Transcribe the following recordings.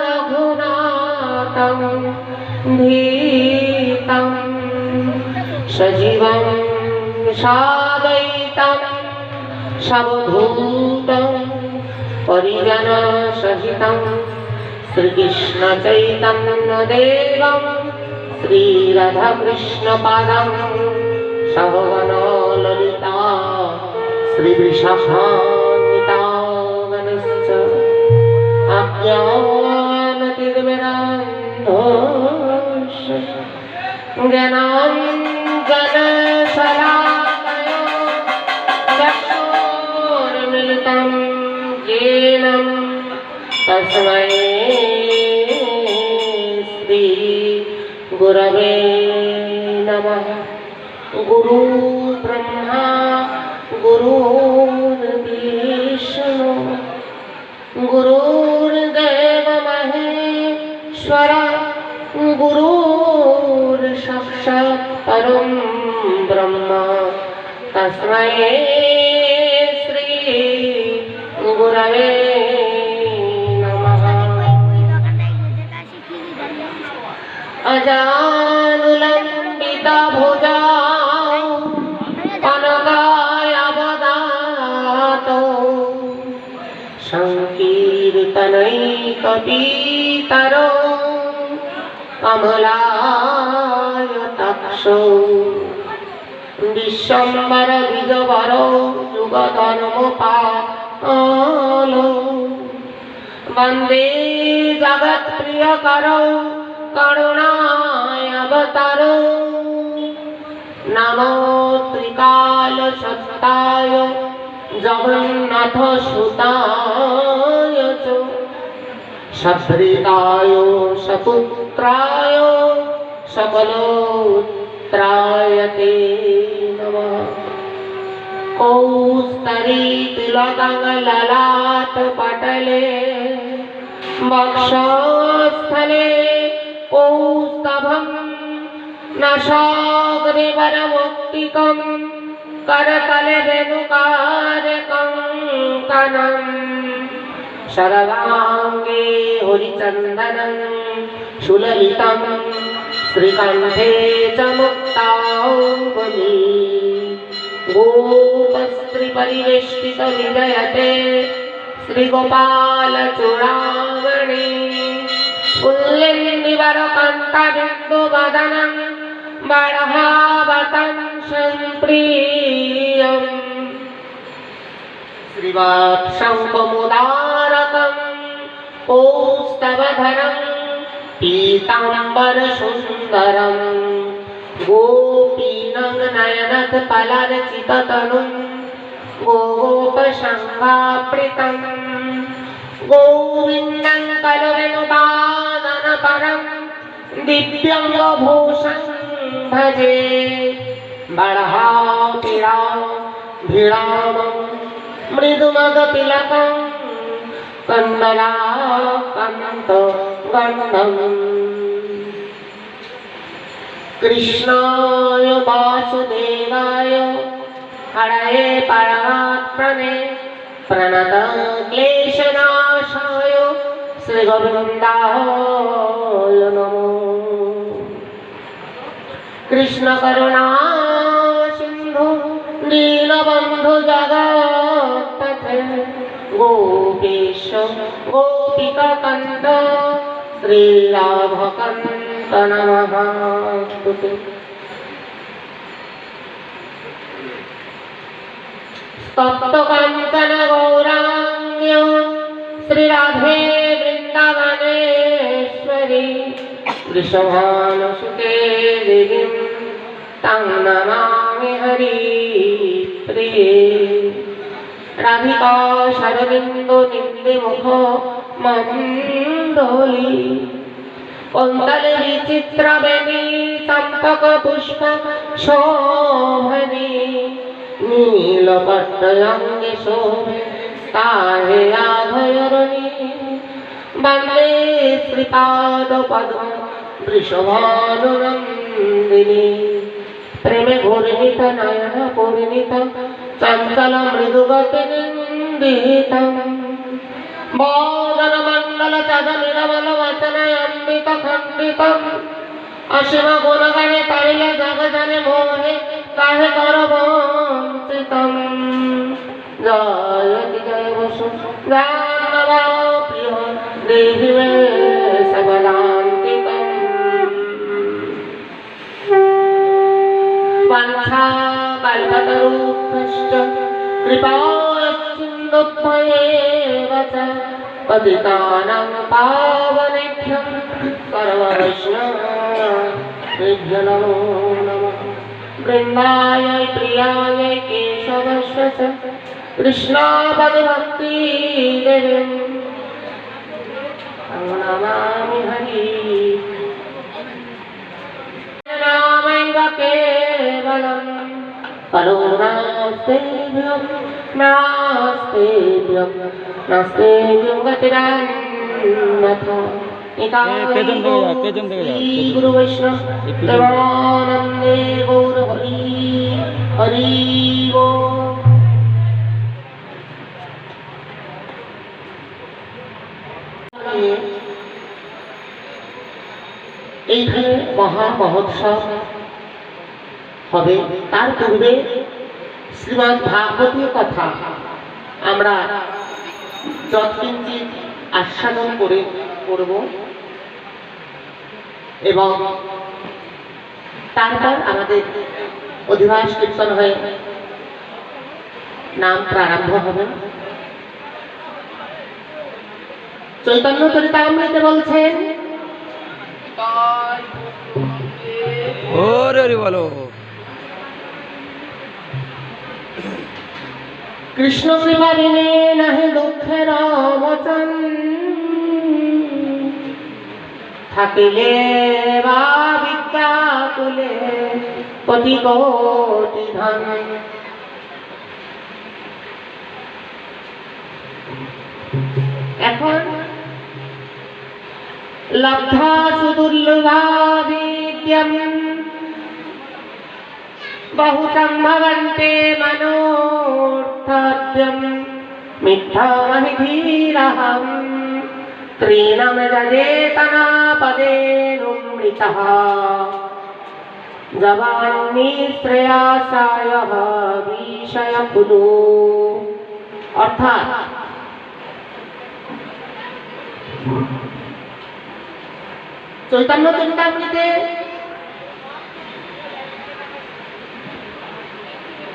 रघुनाथं धीतं सजीवं सादयितं सवधूतं परिजनसहितं श्रीकृष्ण चैतन्यदेवं श्रीराधाकृष्णपादं सहगण ललिता श्रीवृषभान्वितागणश्च अज्ञानतिमिरान्धस्य ज्ञानाञ्जनशलाकया चक्षुरुन्मिलितं येन तस्मै श्रीगुरवे नमः। गुरु ब्रह्मा गुरुर्विष्णु गुरुर्देव महेश्वर गुरुर्साक्षात् परं ब्रह्म तस्मै श्री गुरवे नमः। अजानुलम्बिता भुजा अनगायावदातो संकीर्तनैकपीतरो कमलायताक्षो विश्वम्बर द्विजवरो युगधर्मपालो वन्दे जगत्प्रियकरो करुणायावतारो नमो त्रिकालसत्ताय जगन्नाथसुताय च सभृताय सपुत्राय सकलोत्राय ते नमः। कौस्तरीतिलकललाटपटले वक्षस्थले कौस्तभं नशाग्निवरमुक्तिकं करतले वेणुकारकङ्कणं सर्वाङ्गे हरिचन्दनं सुललितं श्रीकण्ठे च मुक्तावली गोपस्त्रीपरिवेष्टितविजयते श्रीगोपालचूडामणि पुल्लिन्दिवरकान्ताबिन्दुवदनं बर्हावतं सम्प्रियं श्रीवत्सङ्कुमुदारकं कौस्तवधरं पीताम्बरसुन्दरं गोपीनं नयनत्पलार्चिततनुं गोपसङ्गाप्रितं गोविन्दं कलवेणुवादनपरं दिव्यङ्गभूषं भजे बर्हापीडाभिरामं मृदुमदतिलकं कन्दराकान्तगन्धम्। कृष्णाय वासुदेवाय हरये परमात्मने प्रणतक्लेशनाशाय श्रीगोविन्दाय नमो। कृष्ण करुणा सिन्धु दीनबन्धु जगत्पते गोपेश गोपिकाकन्द श्रीराधकान्त नमस्तुते। तप्तकाञ्चन गौराङ्ग्य श्रीराधे वृन्दावनेश्वरी वृषभानुसुते देवीं तं नमामि हरिप्रिये। राधिका शरदिन्दु निन्दिमुख मन्दोली कुन्तले विचित्रवेणी चम्पकपुष्प शोभनी नीलपट्टयङ्गे शोभे ताहे आभयरणी वन्दे श्रीपादपद्मं वृषभानुनन्दिनी प्रेमे घोरनित नयन पूर्णित चञ्चल मृदुगतिनिन्दितं मोदनमण्डल গণিত খণ্ডিত অসীম গুণগানে তারিলে জগ জানে মোহে কাহে কর বঞ্চিতম জয়তি জয় বসু জানব প্রিয় দেহি মে সবলান্তিকম বাঞ্ছা কল্পতরুভ্যশ্চ কৃপাচিন্দুভ্যেব চ পতিতানাং পাবনেভ্যো सर्ववैष्णवेभ्यो नमो नमः वृन्दाय प्रियाय केशवस्य च कृष्णापदभक्ति देवीं नमामि हरि नामैव केवलम् करुणास्तेभ्यं नास्तेभ्यं गतिरन्यथा गुरु वैष्णव देवानंदे गौर हरि हरि এইখানে মহা মহোৎসব হবে। তার পূর্বে শ্রীমদ্ ভাগবতীয় কথা আমরা যৎকিঞ্চিৎ আস্বাদন করে করব এবং তারপর আমাদের অধিবাস কীর্তন হয়ে নাম প্রারম্ভ হবে। চৈতন্য চরিতামৃতে বলছেন বলো কৃষ্ণ কৃপা বিনে নাহি দুঃখের মোচন থাকিলে বা বিদ্যাকুলে কোটি কোটি ধন এখন লব্ধা সুদুর্লভা বিদ্যম বহু সম্ভবন্তে মনোর্থাদ্যম মিথ্যামহি ধীরহম ত্রীণম যজেতনা পদেনুমৃতঃ জবান্নিশ্রেয়াসায় বিষয় কুলো। অর্থাৎ চৈতন্য চরিতামৃতে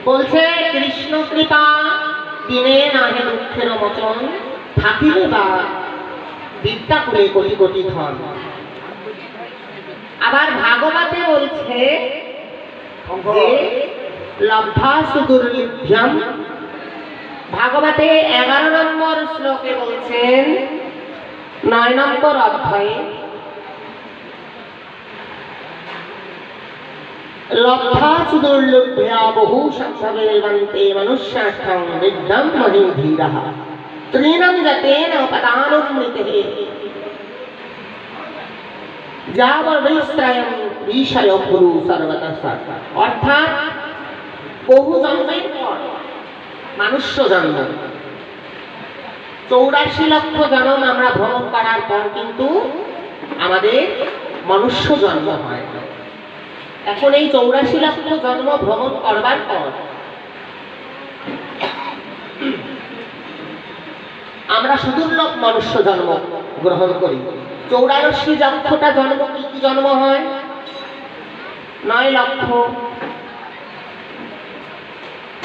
বলছে কৃষ্ণ কৃপা দিনে নাহে দুঃখের মোচন থাকিলে বা বিদ্যা করে কোটি কোটি ধন। আবার ভাগবতে বলছে যে লব্ধা সুদুর্লভ্যম, ভাগবতে 11 নম্বর শ্লোকে বলছেন 9 নম্বর অধ্যায়ে লব্ধা সুদুর্লভ্যা বহু সম্ভবেবন্তে মনুষ্যার্থং বিদ্যম মহিম ধীরঃ ত্রীণম যতেন পদানুমৃতে যাবৈশ্রয়ম বিষয় গুরু সর্বতঃ। অর্থাৎ বহু জন্মের পর মনুষ্য জন্ম, 84 লক্ষ জন্ম আমরা ভ্রমণ করার পর কিন্তু আমাদের মনুষ্য জন্ম হয়। এখন এই 84 লক্ষ জন্ম ভ্রমণ করবার পর আমরা সুদুর্লভ মনুষ্য জন্ম গ্রহণ করি। 84 লক্ষটা জন্ম কি কি জন্ম হয়? 9 লক্ষ।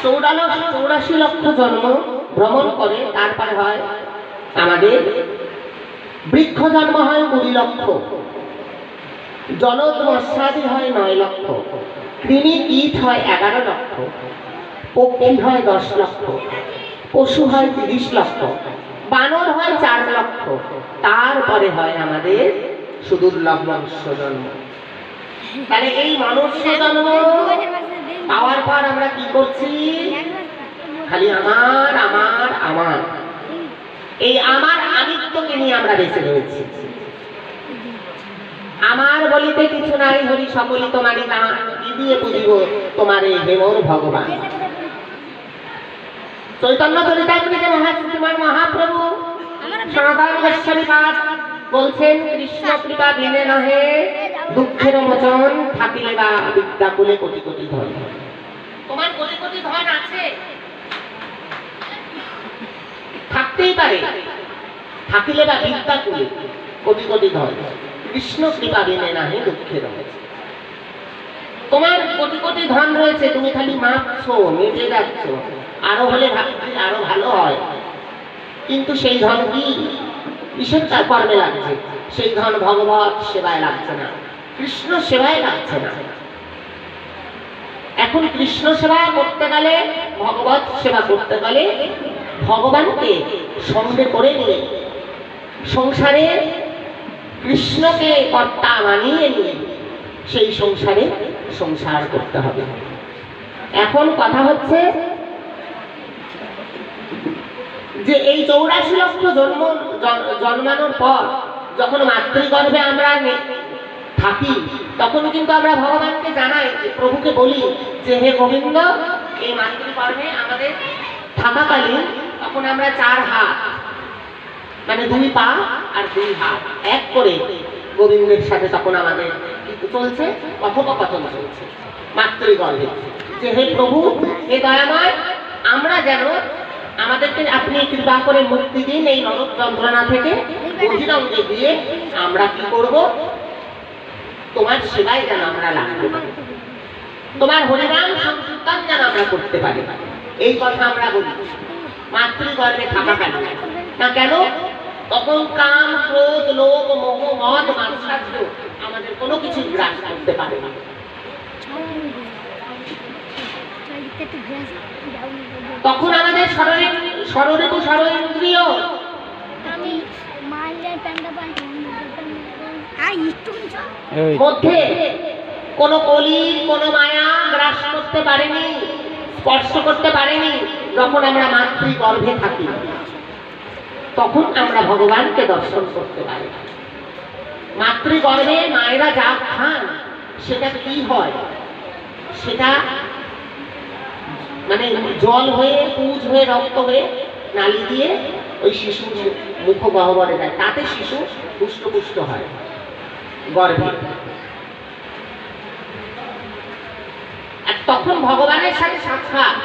84 লক্ষ জন্ম ভ্রমণ করে তারপরে হয় আমাদের বৃক্ষ জন্ম হয় 20 লক্ষ, জলদ মৎস্যাদি হয় 9 লক্ষ, কৃমি কীট হয় 11 লক্ষ, পক্ষী হয় 10 লক্ষ, পশু হয় 30 লক্ষ, বানর হয় 4 লক্ষ, তারপরে হয় আমাদের সুদুর্লভ মনুষ্য জন্ম। তাহলে এই মনুষ্য জন্ম পাওয়ার পর আমরা কি করছি? খালি আমার আমার আমার, এই আমার আমিত্বকে নিয়ে আমরা বেঁচে রয়েছি। আমার বলিতে কিছু নাই, হরি সকলি তোমারই দান, কি দিয়ে বুঝিব তোমারে হে মোর ভগবান। চৈতন্য চরিতামৃতে মহাপ্রভু সনাতন গোস্বামী পাদ বলছেন কৃষ্ণ কৃপা বিনে নহে দুঃখের মোচন, থাকিলে বা বিদ্যা কুলে কোটি কোটি ধন। তোমার কোটি কোটি ধন আছে, থাকতেই পারে, থাকিলে বা বিদ্যা কুলে কোটি কোটি ধন, কৃষ্ণ কৃপা বিনে নহে দুঃখের মোচন। তোমার কোটি কোটি ধন রয়েছে, তুমি খালি মাপছো, মেজে যাচ্ছ, আরো হলে ভাবছি আরো ভালো হয়, কিন্তু সেই ধন কি কিসের কর্মে লাগছে? সেই ধন ভগবত সেবায় লাগছে না, কৃষ্ণ সেবায় লাগছে না। এখন কৃষ্ণ সেবা করতে গেলে, ভগবত সেবা করতে গেলে ভগবানকে সঙ্গে করে নিয়ে, সংসারে কৃষ্ণকে কর্তা মানিয়ে নিয়ে সেই সংসারে সংসার করতে হবে। এখন কথা হচ্ছে যে এই 84 লক্ষ জন্মানোর পর যখন মাতৃগর্ভে আমরা থাকি, তখন কিন্তু আমরা ভগবানকে জানাই, প্রভুকে বলি যে হে গোবিন্দ, এই মাতৃগর্ভে আমাদের থাকাকালীন তখন আমরা 4 হাত, মানে 2 পা আর 2 হাত এক করে গোবিন্দের সাথে তখন আমাদের চলছে, কথোপকথন চলছে মাতৃগর্ভে, যে হে প্রভু, হে দয়াময়, আমরা যেন, আমাদেরকে আপনি কৃপা করে মুক্তি দিন এই নরক যন্ত্রণা থেকে, বহিরঙ্গে দিয়ে আমরা কি করব? তোমার সেবায় যেন আমরা লাগতে পারি, তোমার হরিনাম সংকীর্তন যেন আমরা করতে পারি, এই কথা আমরা বলি মাতৃগর্ভে থাকাকালীন। না কেন? তখন কাম, ক্রোধ, লোভ, মোহ, মদ, মাৎসর্য আমাদের কোনো কিছু গ্রাস করতে পারে না। তখন আমাদের ষড়ঋতু ষড়ইন্দ্রিয় মধ্যে কোন কলি, কোন মায়া গ্রাস করতে পারেনি, স্পর্শ করতে পারেনি। যখন আমরা মাতৃগর্ভে থাকি তখন আমরা ভগবানকে দর্শন করতে পারি। মাতৃগর্ভে মায়েরা যা খান সেটা কি হয়? সেটা মানে জল হয়ে, পুজ হয়ে, রক্ত হয়ে নালি দিয়ে ওই শিশুর মুখ গহ্বরে যায়, তাতে শিশু পুষ্ট হয় গর্ভে। আর তখন ভগবানের সাথে সাক্ষাৎ,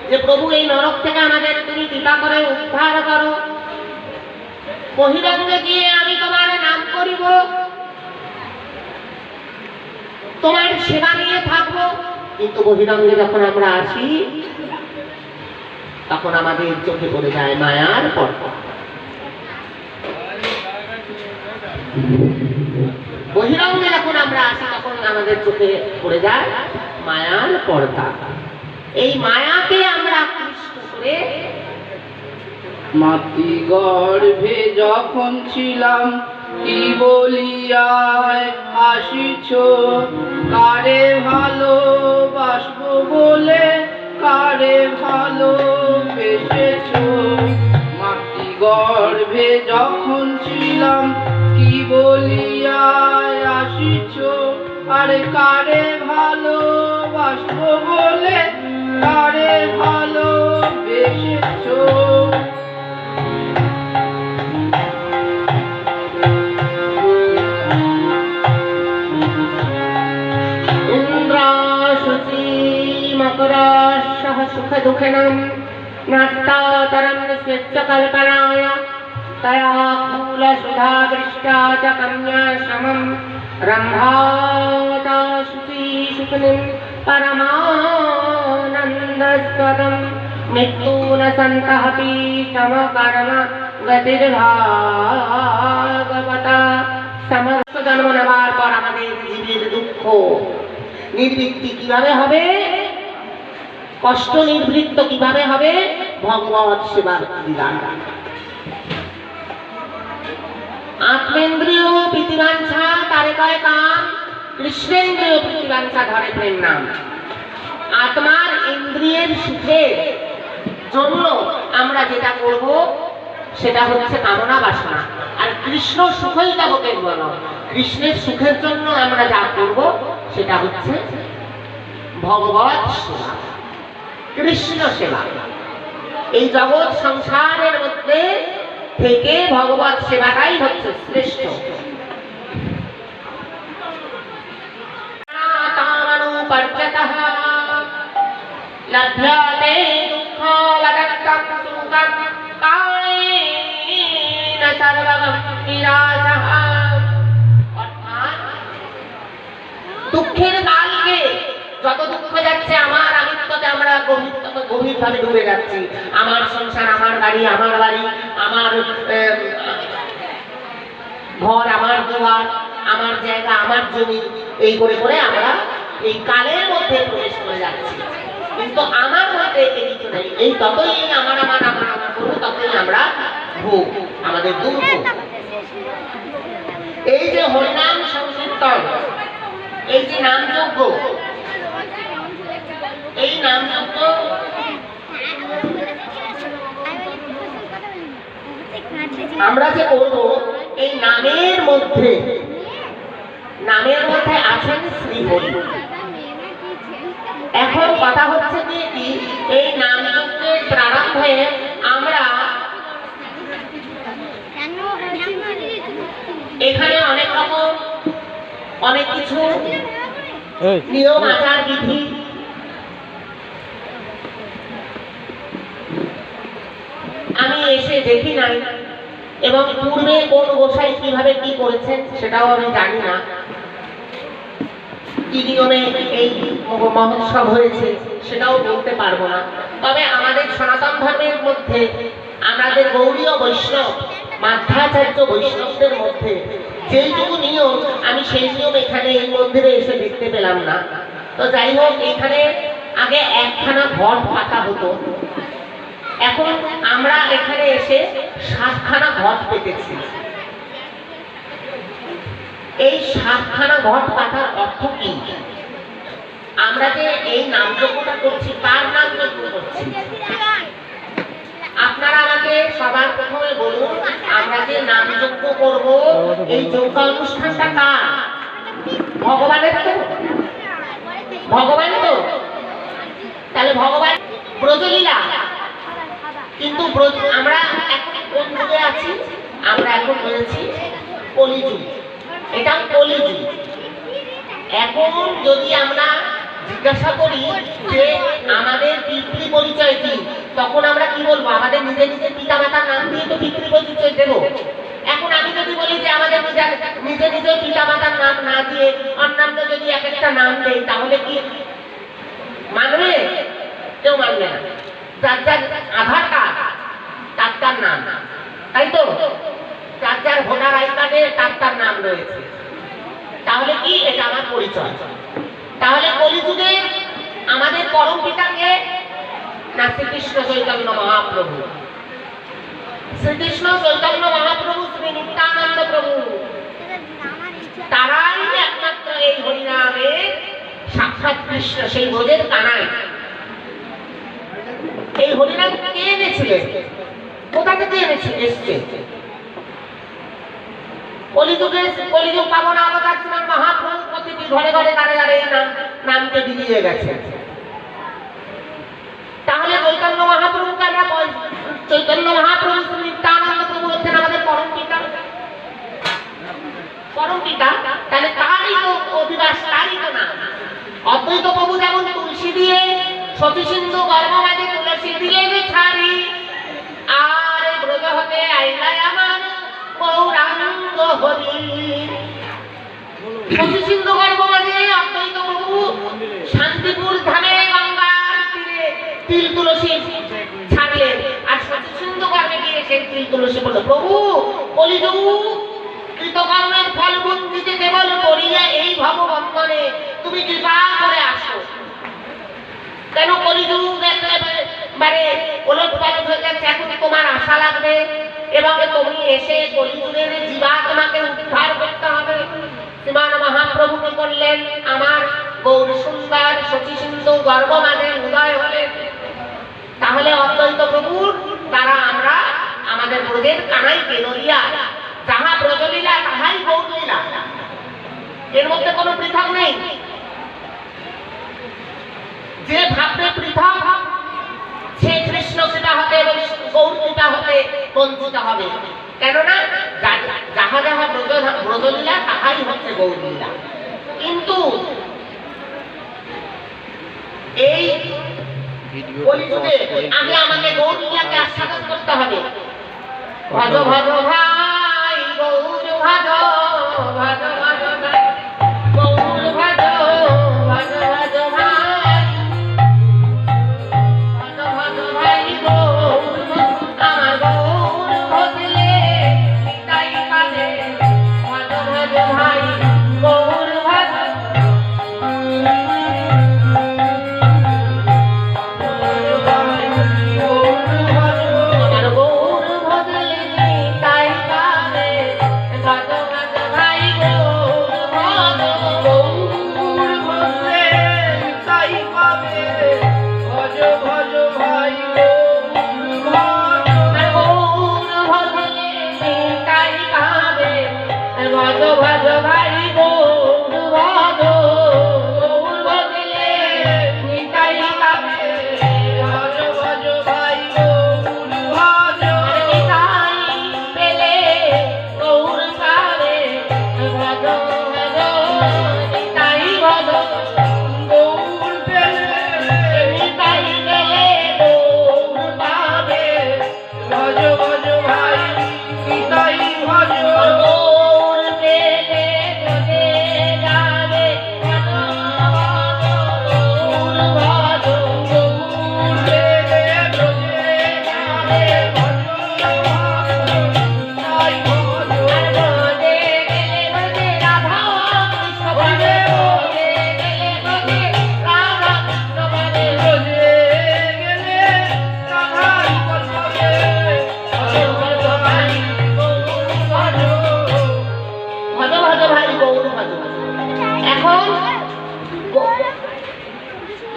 যে প্রভু এই নরক থেকে আমাদের তুমি কৃপা করে উদ্ধার করো, বহিরঙ্গে গিয়ে আমি তোমার নাম করিব, তোমার সেবা নিয়ে থাকবো। কিন্তু বহিরঙ্গে যখন আমরা আসি তখন আমাদের চোখে পড়ে যায় মায়ার পর্দা। বহিরঙ্গে যখন আমরা আসি তখন আমাদের চোখে পড়ে যায় মায়ার পর্দা। এই মায়াকে আমরা আকৃষ্ট করে, মাতৃগর্ভে যখন ছিলাম কি বলিয়ায় আসিছ, কারে ভালোবাসবো বলে কারে ভালোবেসেছ। মাতৃগর্ভে যখন ছিলাম কি বলিয়ায় আসিছ, আরে কারে ভালোবাসবো বলে কারে ভালোবেসেছ। मकराशः सुख दुःखिनं नास्तातरं स्वेच्छ कल्पनाय, तया फूलसुधा दृष्टा च कन्या समं रम्भावता शुचिशुकनिं परमानन्दस्वदं मृत्युन सन्तहपि समकर्म गतिर्भागवता। समस्त जन्म নেওয়ার পর আমাদের জীবের দুঃখ নিবৃত্তি কিভাবে হবে? কষ্ট নিবৃত্ত কিভাবে হবে? ভগবত সেবার বিধান। আত্মেন্দ্রিয় প্রীতিবাঞ্ছা তারে কয় কাম, কৃষ্ণেন্দ্রিয় প্রীতিবাঞ্ছা ধরে প্রেম নাম। আত্মার ইন্দ্রিয়ের সুখের জন্য আমরা যেটা করব সেটা হচ্ছে কামনা বাসনা, আর কৃষ্ণ সুখই জগতের বল। কৃষ্ণের সুখের জন্য আমরা যা করব সেটা হচ্ছে ভগবত সেবা, কৃষ্ণ সেবা। এই জগৎ সংসারের মধ্যে থেকে ভগবত সেবাটাই হচ্ছে শ্রেষ্ঠ। তামানুপর্যতঃ লভ্যতে দুঃখলদত্তং সুখং কালেন সর্বগম বিরাজঃ। অর্থাৎ দুঃখের কালকে যত দুঃখ যাচ্ছে আমার আমিত্বতে আমরা গভীরভাবে ডুবে যাচ্ছি। আমার সংসার, আমার গাড়ি, আমার বাড়ি, আমার ঘর, আমার দুয়ার, আমার জায়গা, আমার জমি, এই করে করে আমরা এই কালের মধ্যে প্রবেশ করে যাচ্ছি। কিন্তু আমার মধ্যে কিছু নেই। এই ততই আমার আমার আমার আমার করবো, ততই আমরা ভোগ, আমাদের দুর্ভোগ। এই যে হরিনাম সংকীর্তন, এই যে নামযজ্ঞ, এই নামযজ্ঞ আমরা যে করব, এই নামের মধ্যে আছেন শ্রীহরি। এখন কথা হচ্ছে যে কি, এই নামযজ্ঞের প্রারম্ভে আমরা এখানে অনেক রকম অনেক কিছু নিয়ম আচার বিধি আমি এসে দেখি নাই, এবং পূর্বে কোন গোসাই কিভাবে কি করেছেন সেটাও আমি জানি না। কি নিয়মে এই মহোৎসব হয়েছে সেটাও বলতে পারবো না। তবে আমাদের সনাতন ধর্মের মধ্যে, আমাদের গৌড়ীয় বৈষ্ণব মাধ্যাচার্য বৈষ্ণবদের মধ্যে যেইটুকু নিয়ম, আমি সেই নিয়ম এখানে এই মন্দিরে এসে দেখতে পেলাম না। তো যাই হোক, এখানে আগে একখানা ঘট পাতা হতো, এখন আমরা এখানে এসে 7খানা ঘট পেতেছি। এই 7খানা ঘট পাতার অর্থ কি? আমরা যে এই নামযজ্ঞটা করছি, কার নামযজ্ঞ করছি? আপনারা আমাকে সবার প্রথমে বলুন, আমরা যে নামযজ্ঞ করব, এই যজ্ঞ অনুষ্ঠানটা কার? ভগবানের তো? ভগবান তো? তাহলে ভগবান ব্রজলীলা। কিন্তু আমরা এখন কোন যুগে আছি? আমরা এখন রয়েছি কলিযুগ। এটা কলিযুগ। এখন যদি আমরা জিজ্ঞাসা করি যে আমাদের পিতৃ পরিচয় কি, তখন আমরা কি বলবো? আমাদের নিজের নিজের পিতা মাতার নাম দিয়ে তো পিতৃ পরিচয় দেব। এখন আমি যদি বলি যে আমাদের নিজের নিজের পিতা মাতার নাম না দিয়ে অন্যান্য যদি এক একটা নাম দেই, তাহলে কি মানবে? কেউ মানবে না। যার যার আধার কার্ড তার তার নাম, তাই তো? যার যার ভোটার আই কার্ডে তার তার নাম রয়েছে। তাহলে কি এটা আমার পরিচয়? তাহলে কলিযুগে আমাদের পরম পিতাকে না শ্রীকৃষ্ণ চৈতন্য মহাপ্রভু? শ্রীকৃষ্ণ চৈতন্য মহাপ্রভু, শ্রী নিত্যানন্দ প্রভু, তারাই একমাত্র এই হরিনামে সাক্ষাৎ কৃষ্ণ, সেই ব্রজের কানাই। এই হরিনাম কে এনেছিলেন? কোথা থেকে এসছে? কলিযুগ পাবন অবতার ছিলেন মহাপ্রভু, প্রতিটি ঘরে ঘরে গাড়ে গাড়ে এই নামকে বিলিয়ে গেছে। তাহলে চৈতন্য মহাপ্রভুকে আমরা, চৈতন্য মহাপ্রভু শ্রী নিত্যানন্দ প্রভু হচ্ছেন আমাদের পরম পিতা। পরম পিতা, তাহলে তারই তো অধিবাস, তারই তো নাম। অদ্বৈত প্রভু যেমন তুলসী দিয়ে সতী সিন্ধু গর্ভমাঝে তুলসী দিয়ে ছাড়ি, আর ব্রজ হতে আইলাই আমার গৌরাঙ্গ হরি। সতী সিন্ধু গর্ভমাঝে অদ্বৈত প্রভু শান্তিপুর ধামে গঙ্গার তীরে তিল তুলসী ছাড়লেন, আর সতী সিন্ধু গর্ভে গিয়ে সেই তিল তুলসী বলল, প্রভু কলিযুগ কৃতকর্মের ফল বঞ্চিতে কেবল করিয়া এই ভববন্ধনে তুমি কৃপা করে আসো। কেন কলিযুগ একেবারে ওলট পালট হয়ে যাচ্ছে, এখন তোমার আশা লাগবে এবং তুমি এসে কলিযুগের জীবাত্মাকে উদ্ধার করতে হবে। শ্রীমান মহাপ্রভুকে বললেন, আমার গৌর সুন্দর সতী সিন্ধু গর্ভমাঝে উদয় হলে। তাহলে অদ্বৈত প্রভুর দ্বারা আমরা আমাদের ব্রজের কানাইকে নড়িয়া, যাহা ব্রজলীলা তাহাই গৌরলীলা, এর মধ্যে কোনো পৃথক নেই। যে ভাববে পৃথক, সে কৃষ্ণ কৃপা হতে এবং গৌরীতা হতে বঞ্চিত হবে, কেননা যাহা যাহা ব্রজলীলা তাহাই হচ্ছে গৌরলীলা। কিন্তু এই কলিযুগে আগে আমাকে গৌরলীলাকে আস্বাদন করতে হবে। ভজ ভজ ভাই গৌর ভজ, ভজ ভজ ভাই গৌর ভজ, ভজ ভজ ভাই, ভজ ভজ ভাই গৌর ভজ, আমার গৌর ভজলে নিতাই কাঁদে, ভজ ভজ ভাই গৌর ভজ।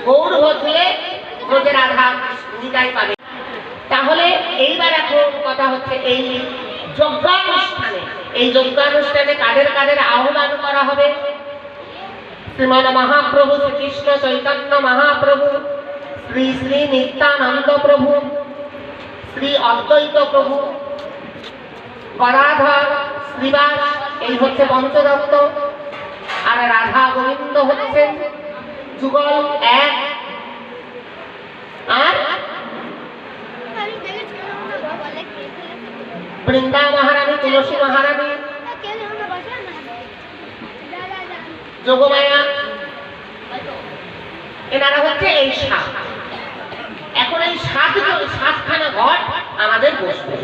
গৌর ভজলে ব্রজে রাধা নিতাই পাবে। তাহলে এইবার এখন কথা হচ্ছে এই যজ্ঞানুষ্ঠানে, এই যজ্ঞানুষ্ঠানে কাদের কাদের আহ্বান করা হবে? শ্রীমান মহাপ্রভু শ্রীকৃষ্ণ চৈতন্য মহাপ্রভু, শ্রী শ্রী নিত্যানন্দ প্রভু, শ্রী অদ্বৈত প্রভু, গদাধর, শ্রীবাস, এই হচ্ছে পঞ্চদত্ত, আর রাধা গোবিন্দ হচ্ছে যুগল এক, আর বৃন্দা মহারানী, তুলসী মহারানী, যোগমায়া, এনারা হচ্ছে এই সাত। এখন এই সাতখানা ঘট আমাদের বসবে,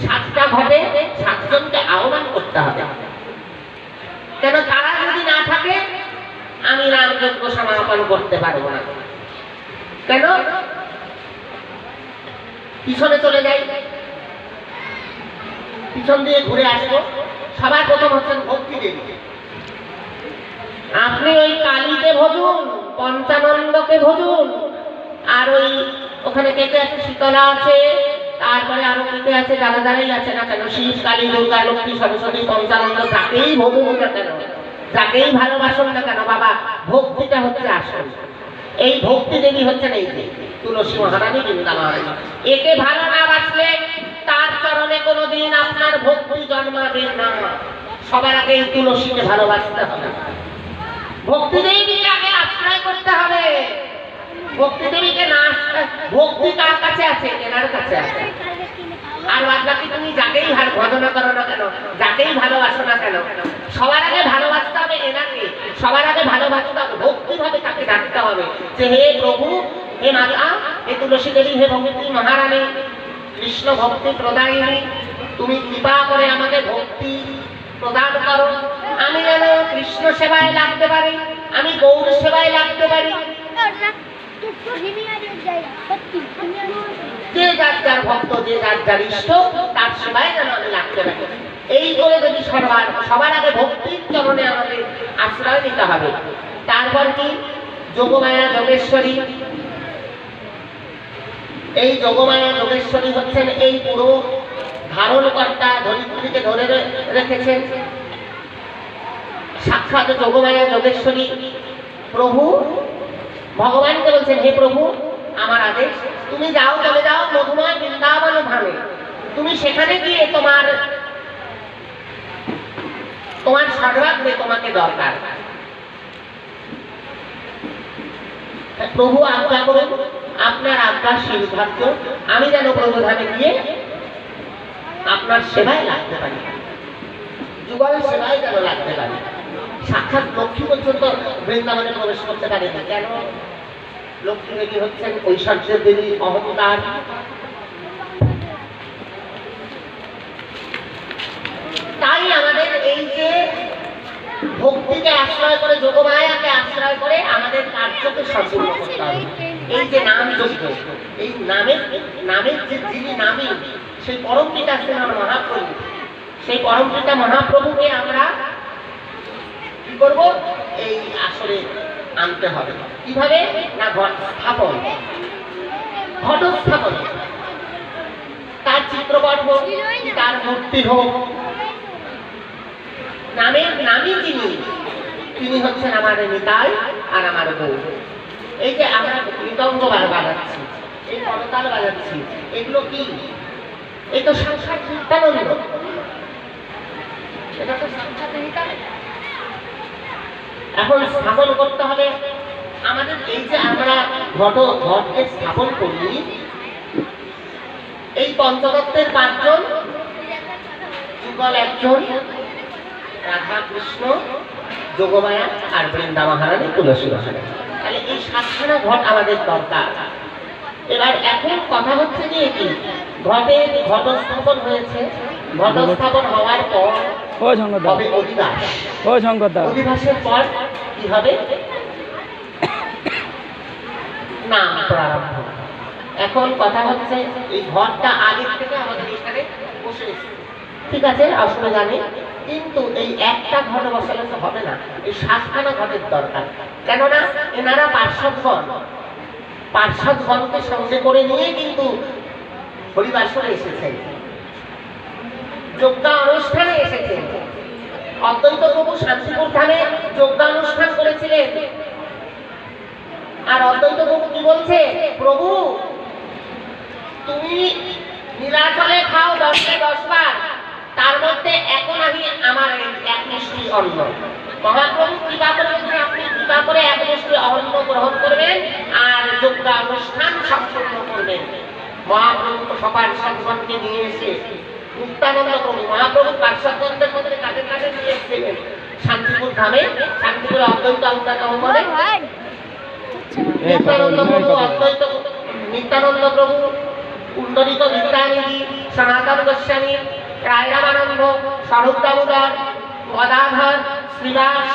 সাতটা ঘটে সাতজনকে আহ্বান করতে হবে। কেন তারা যদি না থাকে আমি রামযজ্ঞ সমাপন করতে পারবো না। কেন? পিছনে চলে যাই, পিছন দিয়ে ঘুরে আসবো। সবার প্রথম হচ্ছেন ভক্তি দেবী। আপনি ওই কালীকে ভজুন, পঞ্চানন্দকে ভজুন, আর ওই ওখানে কে কে আছে, শীতলা আছে, তারপরে আরো কে আছে, যারা যারাই আছে না কেন, শিব, কালী, দুর্গা, লক্ষ্মী, সরস্বতী, পঞ্চানন্দ, যাকেই ভজুন না কেন, যাকেই ভালোবাসুন না কেন, বাবা ভক্তিটা হচ্ছে আসল। এই ভক্তি দেবী হচ্ছেন এই যে তুলসী মহারানী, বৃন্দা মহারানী। একে ভালো না বাসলে তার চরণে কোনোদিন আপনার ভক্তি জন্মাবে না। সবার আগে এই তুলসীকে ভালোবাসতে হবে, ভক্তি দেবীকে আগে আশ্রয় করতে হবে। ভক্তি দেবীকে না, ভক্তি কার কাছে আছে? এনার কাছে আছে। আর বাকি তুমি যাকেই ভজনা করো না কেন, যাকেই ভালোবাসো না কেন, সবার আগে ভালোবাসতে হবে এনাকে, সবার আগে ভালোবাসতে হবে, ভক্তি ভাবে তাকে ডাকতে হবে যে হে প্রভু, হে মাতা, হে তুলসী দেবী, হে ভক্তি মহারানী, কৃষ্ণ ভক্তি প্রদায়িনী, তুমি কৃপা করে আমাকে ভক্তি প্রদান করো। আমি যেন কৃষ্ণ সেবায় লাগতে পারি, আমি গৌর সেবায় লাগতে পারি। যে যার যার ভক্ত, যে যার যার ইষ্ট, তার সেবায় যেন আমি লাগতে পারি। এই করে যদি সবার আগে ভক্তির চরণে আমাদের আশ্রয় নিতে হবে। তারপর কি? যোগমায়া যোগেশ্বরী। এই যোগমায়া যোগেশ্বরী হচ্ছেন এই পুরো ধারণকর্তা, ধরিত্রীকে ধরে রেখেছেন। সাক্ষাৎ যোগমায়া যোগেশ্বরী। প্রভু ভগবানকে বলছেন, হে প্রভু, আমার আদেশ, তুমি যাও, চলে যাও মধুময় বৃন্দাবন ধামে। তুমি সেখানে গিয়ে তোমার সর্বাগ্রে তোমাকে দরকার। প্রভু আজ্ঞা করুন, আপনার আজ্ঞা শিরধার্য, আমি যেন প্রভু ধামে গিয়ে আপনার সেবায় লাগতে পারি, যুগল সেবায় যেন লাগতে পারি। সাক্ষাৎ লক্ষ্মী পর্যন্ত বৃন্দাবনে প্রবেশ করতে পারেনি। কেন? লক্ষ্মী দেবী হচ্ছেন ঐশ্বর্যের দেবী, অহংকার। তাই আমাদের এই যে ভক্তিকে আশ্রয় করে, যোগমায়াকে আশ্রয় করে আমাদের কার্যকে সম্পূর্ণ করতে হবে। এই যে নাম যজ্ঞ, এই নামের যে যিনি নামী, সেই পরম পিতা শ্রীমান মহাপ্রভু, সেই পরম পিতা মহাপ্রভুকে আমরা কি করব? এই আসলে আনতে হবে। কিভাবে? না ঘট স্থাপন, ঘটস্থাপন। তার চিত্রপট হোক, তার মূর্তি হোক, নামই তিনি হচ্ছেন আমার নিতাই আর আমার বউ। এই যে আমরা মৃদঙ্গ বাজাচ্ছি, এই করতাল বাজাচ্ছি, এগুলো কি? এই তো সাক্ষাৎ নিত্যানন্দ, এটা তো সাক্ষাৎ নিতাই। এখন স্থাপন করতে হবে আমাদের। এই যে আমরা ঘটকে স্থাপন করি, এই পঞ্চতত্ত্বের 5 জন, যুগল 1 জন, রাধা কৃষ্ণ, যোগমায়া আর বৃন্দা মহারানী, তুলসী মহারানী। তাহলে এই 7খানা ঘট আমাদের দরকার। এবার এখন কথা হচ্ছে যে কি, ঘটস্থাপন হয়েছে, ঘটস্থাপন হওয়ার পর হবে অধিবাস। অধিবাসের পর কি হবে? নাম প্রারম্ভ। এখন কথা হচ্ছে এই ঘরটা আগের থেকে আমাদের এখানে বসে গেছে, ঠিক আছে, অসুবিধা নেই। কিন্তু এই একটা ঘর বসালে তো হবে না, এই 7খানা ঘটের দরকার। কেননা এনারা পার্শ্বদগণকে সঙ্গে করে নিয়ে কিন্তু হরিবাসরে এসেছেন, যজ্ঞানুষ্ঠানে এসেছেন। অদ্বৈত প্রভু শান্তিপুর ধামে যজ্ঞানুষ্ঠান করেছিলেন। আর অদ্বৈত প্রভু কি বলছে? প্রভু তুমি নীলাচলে খাও 10 বার, তার মধ্যে এখন আমি আমার 1 মুষ্টি অন্ন। মহাপ্রভু কৃপা করে বলছে, আপনি কৃপা করে 1 মুষ্টি অন্ন গ্রহণ করবেন আর যজ্ঞানুষ্ঠান সম্পূর্ণ করবেন। মহাপ্রভু সবার সজ্জনকে নিয়ে এসে নিত্যানন্দ প্রভু, মহাপ্রভু পার্শ্বদগণদের মধ্যে কাছে কাছে নিয়ে এসেছিলেন শান্তিপুর ধামে। শান্তিপুরে অদ্বৈত আহ্বানে নিত্যানন্দ প্রভু, পুণ্ডরিক বিদ্যানিধি, সনাতন গোস্বামী, রায় রামানন্দ, স্বরূপ দামোদর, গদাধর, শ্রীবাস,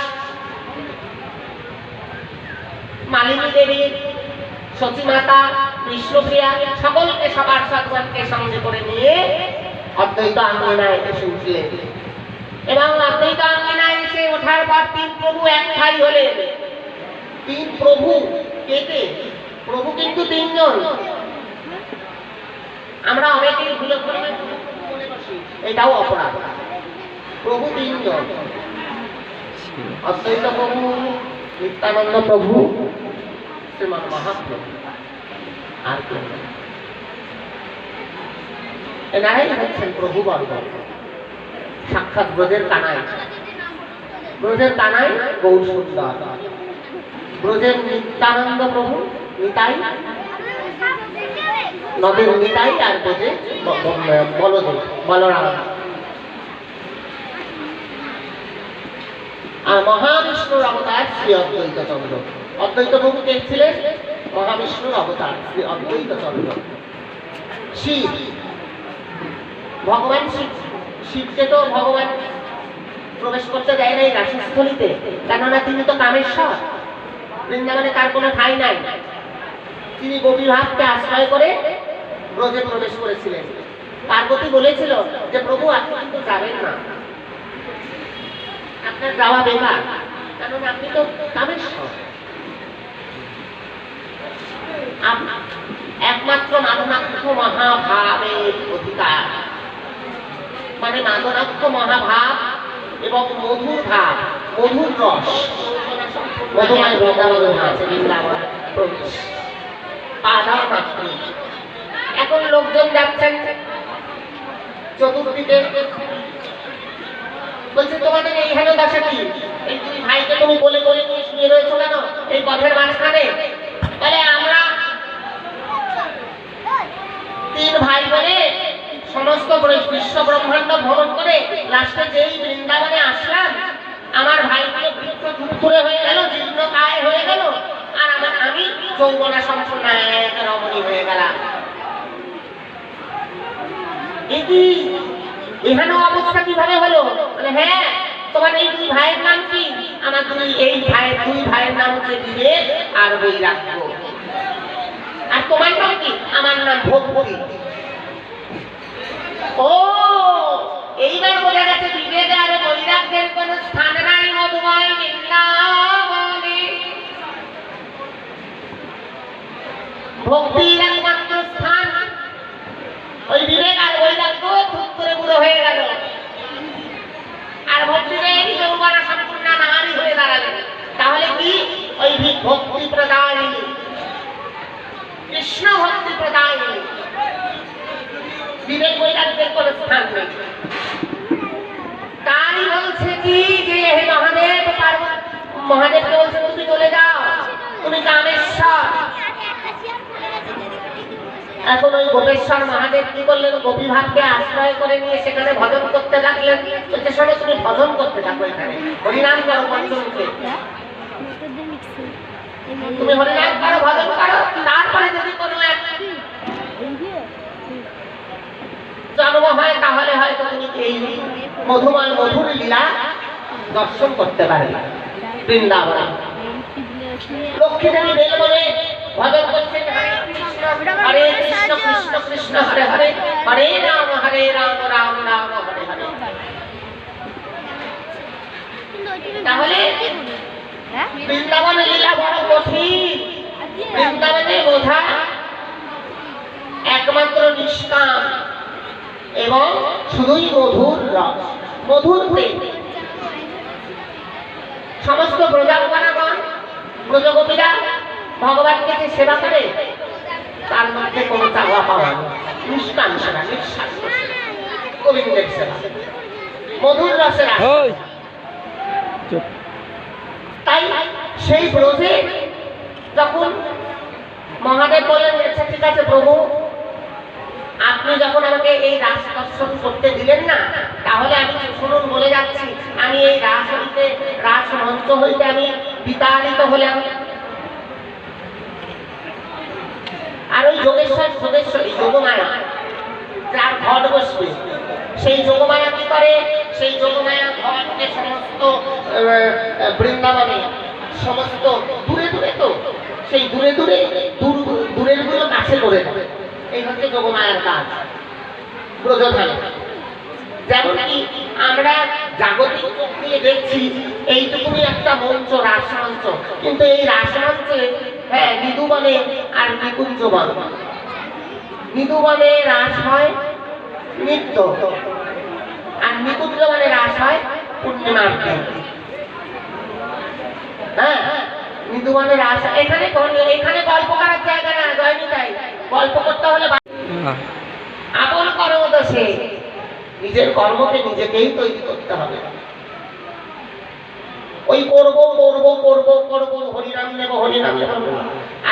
মালিনী দেবী, সতীমাতা, বিষ্ণুপ্রিয়া, সকলকে সবার সজ্জনকে সঙ্গে করে নিয়ে অদ্বৈত আঙ্গিনায় এসেছিলেন। এবং অদ্বৈত আঙ্গিনায় এসে ওঠার পর 3 প্রভু এক ভাই হলেন। 3 প্রভু কে? প্রভু কিন্তু 3 জন। আমরা অনেকেই ভুলে করে এটাও অপরাধ। প্রভু 3 জন, অদ্বৈত প্রভু, নিত্যানন্দ প্রভু, শ্রীমান মহাপ্রভু। আর কে? এনারাই হচ্ছেন প্রভু বর্গ। সাক্ষাৎ ব্রজের কানাই, গৌর সুন্দর, ব্রজের নিত্যানন্দ প্রভু, নিতাই, নদের নিতাই, আর ব্রজে বলরাম। আর মহাবিষ্ণুর অবতার শ্রী অদ্বৈত চন্দ্র। অদ্বৈত প্রভু কে ছিলেন? মহাবিষ্ণুর অবতার শ্রী অদ্বৈত চন্দ্র। শিব, ভগবান শিবকে তো ভগবান প্রবেশ করতে দেয় নাই রাসস্থলীতে, কেননা তিনি তো কামেশ্বর। বৃন্দাবনে তার কোনো ঠাঁই নাই। তিনি গোপীভাবকে আশ্রয় করে ব্রজে প্রবেশ করেছিলেন। পার্বতী বলেছিল যে প্রভু আপনি কিন্তু যাবেন না, আপনার যাওয়া বেকার, কেননা আপনি তো কামেশ্বর। একমাত্র মাদনাক্ষ মহাভাবের অধিকার, মানে মাদনাক্ষ মহাভাব এবং মধুর ভাব, মধুর রস, মধুময় বৃন্দাবন আছে, বৃন্দাবন প্রবেশ। পা দাও মাত্র। এখন লোকজন যাচ্ছেন চতুর্দিকে, বলছে তোমাদের এইখানে দশা কি? এই দুই ভাইকে তুমি বলে বলে নিয়ে শুয়ে রয়েছো কেন এই পথের মাঝখানে? বলে আমরা তিন ভাই বলে সমস্ত বিশ্ব ব্রহ্মাণ্ড ভ্রমণ করে লাস্টে যেই বৃন্দাবনে আসলাম, আমার ভাইগুলো বৃক্ষ ধুরধুরে হয়ে গেল, জীর্ণ কায় হয়ে গেল, আর আমি যৌবনা সম্পূর্ণ এক রমণী হয়ে গেলাম। এখানে অবস্থা কিভাবে হলো? মানে হ্যাঁ, তোমার এই দুই ভাইয়ের নাম কি? আমার এই দুই ভাইয়ের নাম হচ্ছে বিবেক আর বৈরাগ্য। আর তোমার নাম কি? আমার নাম ভক্তি। ও, এইবার বোঝা গেছে বিবেক আর বৈরাগ্যের কোন স্থান নাই মধুময় বৃন্দাবনে। ভক্তির একমাত্র স্থান ওই বিবেক আর বৈরাগ্য ধুত্তরে বুড়ো হয়ে গেল, আর ভক্তিরে যৌবনা সম্পূর্ণ নারী হয়ে দাঁড়াবে। তাহলে কি? ওই ভক্তি প্রদায়িনী, কৃষ্ণ ভক্তি প্রদায়িনী, বিবেক বৈরাগ্যের কোন স্থান নেই। তাই বলছে কি যে হে মহাদেব, মহাদেবকে বলছে তুমি চলে যাও, তুমি কামেশ্বর। এখন ওই গোপেশ্বর মহাদেব কি করলেন? গোপীভাবকে আশ্রয় করে নিয়ে সেখানে ভজন করতে লাগলেন। বলছে শোনো, তুমি ভজন করতে থাকো, এখানে হরিনাম করো পঞ্চমুখে, তুমি হরিনাম করো, ভজন করো। তারপরে যদি কোনো এক জন্ম হয় তাহলে হয়তো তুমি এই মধুময় মধুর লীলা দর্শন করতে পারবে বৃন্দাবনে। লক্ষ্মী দেবী বেল বলে ভজন করছেন, হরে কৃষ্ণ কৃষ্ণ কৃষ্ণ হরে হরে, হরে রাম রাম রাম হরে হরে। তাহলে বৃন্দাবনে লীলা বড় কঠিন। বৃন্দাবনে বোঝা একমাত্র নিষ্কাম এবং শুধুই মধুর রস, মধুর প্রেম। সমস্ত ব্রজাগণগণ, ব্রজগোপীরা ভগবানকে যে সেবা করে তার মধ্যে কোনো চাওয়া পাওয়া নেই, নিষ্কাম সেবা, নিঃস্বার্থ সেবা, গোবিন্দের সেবা, মধুর রসের আশা। তাই সেই ব্রজে যখন মহাদেব বললেন, আচ্ছা ঠিক আছে প্রভু, আপনি যখন আমাকে এই রাস দর্শন করতে দিলেন না, তাহলে আমি শুনুন বলে যাচ্ছি, আমি এই রাস হইতে, রাস মঞ্চ হইতে আমি বিতাড়িত হলাম। আর ওই যোগেশ্বরী যোগমায়া যার ঘট বসবে, সেই যোগমায়া কি করে? সেই যোগমায়া ঘটকে সমস্ত বৃন্দাবনে সমস্ত দূরে দূরে, তো সেই দূরের গুলো কাছে করে দেবে। এই হচ্ছে যোগমায়ার কাজ ব্রজধামে। যেমন কি আমরা জাগতিক চোখ দিয়ে দেখছি এইটুকুনি একটা মঞ্চ, রাসমঞ্চ, কিন্তু এই রাসমঞ্চে হ্যাঁ নিধুবনে আর নিকুঞ্জ বন, নিধুবনে রাস হয় নিত্য, আর নিকুঞ্জ বনে রাস হয় পূর্ণিমার দিন। হ্যাঁ, নিধুবনে রাস এখানে গল্প করার জায়গা না, জয়নি। তাই গল্প করতে হলে আপন কর্মদোষে নিজের কর্মকে নিজেকেই তৈরি করতে হবে। ওই করব করব করব করব, হরিনাম নেব হরিনাম নেব।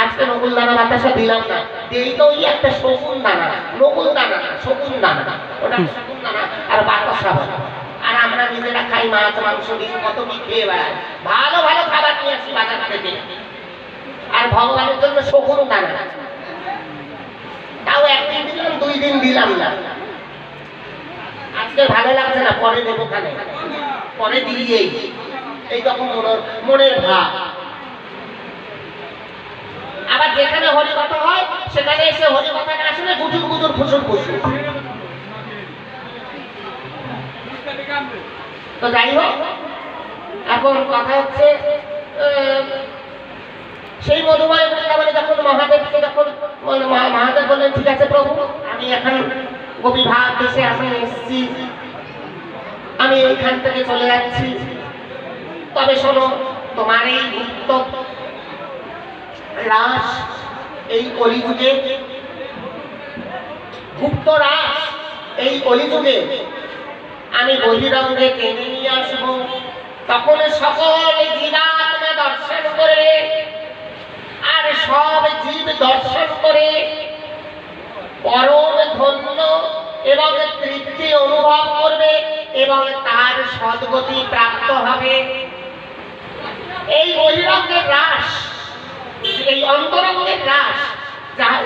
আজকে নকুল দানা বাতাসা দিলাম না, এই তো ওই একটা শকুন দানা, নকুল দানা না, শকুন দানা, ওটা শকুন দানা আর বাতাসা। আর আমরা নিজেরা খাই মাছ মাংস ডিম, কত কি খেয়ে বেড়াই, ভালো ভালো খাবার নিয়ে আসি বাজার থেকে, আর ভগবানের জন্য শকুন দানা। তাও একদিন দিলাম, 2 দিন দিলাম না, আজকে ভালো লাগছে না, পরে দেবো, পরে দিয়েই এই তখন মনের ভাব। আবার যেখানে হরি কথা হয় সেখানে এসে হরি কথা না শুনে গুজুর গুজুর ফুসুর ফুসুর। তো যাই হোক, এখন কথা হচ্ছে সেই মধুময় বৃন্দাবনে যখন মহাদেবকে মহাদেব বললেন, ঠিক আছে প্রভু, আমি এখন গোপী ভাব দেশে আমি এসেছি, আমি এইখান থেকে চলে যাচ্ছি, তবে শোনো, তোমার এই গুপ্ত রাস, এই কলিযুগে গুপ্ত রাস, এই কলিযুগে আমি বহিরঙ্গে টেনে নিয়ে আসবো, তখন সকল জীবাত্মা দর্শন করে আর সব জীব দর্শন করে পরম ধন্য এবং তৃপ্তি অনুভব করবে এবং তার সদ্গতি প্রাপ্ত হবে। এই বহিরঙ্গের রাস, এই অন্তরঙ্গের রাস,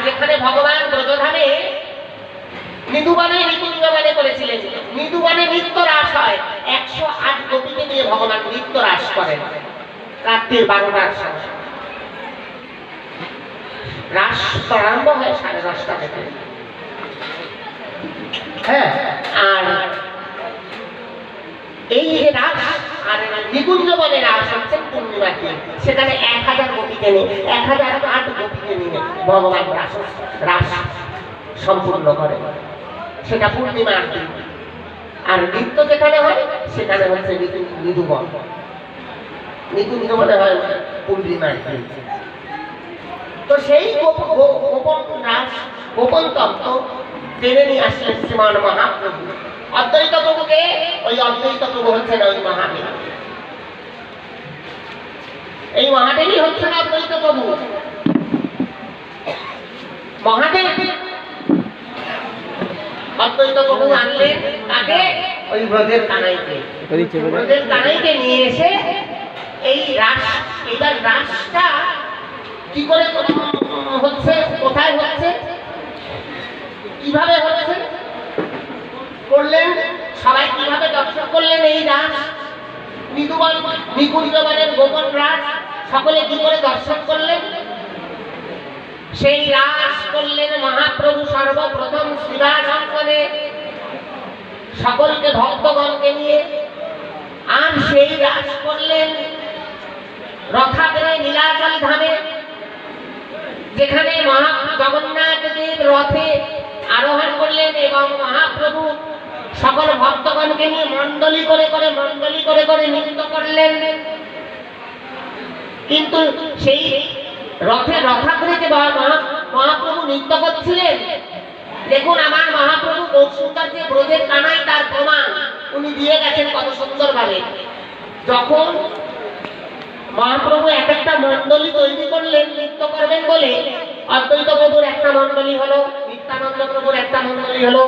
যেখানে ভগবান ব্রজধামে মৃদুবনে নিকুঞ্জবনে করেছিলেন। মৃদুবনে নৃত্য রাস হয়, 108 গোপীকে নিয়ে ভগবান নৃত্য রাস করেন রাত্রির 12টার সময়। রাস আরম্ভ হয় 10:30টা থেকে। হ্যাঁ, আর এই যে রাস আর নিকুঞ্জবনে রাস হচ্ছে পূর্ণিমার দিন, সেখানে 1000 গোপীকে নিয়ে 1008 গোপীকে নিয়ে ভগবান রাস সম্পূর্ণ করে, সেটা পূর্ণিমার দিন। আর নৃত্য যেখানে হয় সেখানে হচ্ছে নিকুঞ্জবন, নিকুঞ্জবনে হয় পূর্ণিমার দিন। তো সেই গোপন রাস, গোপন তত্ত্ব টেনে নিয়ে আসলেন শ্রীমান মহাপ্রভু। অদ্বৈত প্রভুকে, ওই অদ্বৈত প্রভু হচ্ছেন ওই মহাদেব। এই মহাদেবই হচ্ছেন অদ্বৈত প্রভু। মহাদেব অদ্বৈত প্রভু আনলেন তাকে ওই ব্রজের কানাইকে, ব্রজের কানাইকে নিয়ে এসে এই রাস, এইবার রাসটা কি করে হচ্ছে, কোথায় হচ্ছে, কিভাবে হচ্ছে করলেন, সবাই কিভাবে দর্শন করলেন এই রাস, মৃদুবন নিকুঞ্জবনের গোপন রাস সকলে কি করে দর্শন করলেন। সেই রাস করলেন মহাপ্রভু সর্বপ্রথম শ্রীরাজঙ্গনে সকলকে ভক্তগণকে নিয়ে, আর সেই রাস করলেন রথাগ্রে নীলাচল ধামে, যেখানে জগন্নাথ দেব রথে আরোহণ করলেন এবং মহাপ্রভু সকল ভক্তগণকে নিয়ে মণ্ডলী করে করে নৃত্য করলেন। কিন্তু সেই রথাগ্রে যে মহাপ্রভু নৃত্য করছিলেন, দেখুন আমার মহাপ্রভু বহু সুন্দর যে ব্রজের কানাই তার প্রমাণ উনি দিয়ে গেছেন কত সুন্দর ভাবে। যখন মহাপ্রভু এক একটা মণ্ডলী তৈরি করলেন নৃত্য করবেন বলে, অদ্বৈত প্রভুর একটা মণ্ডলী হলো, নিত্যানন্দ প্রভুর একটা মণ্ডলী হলো,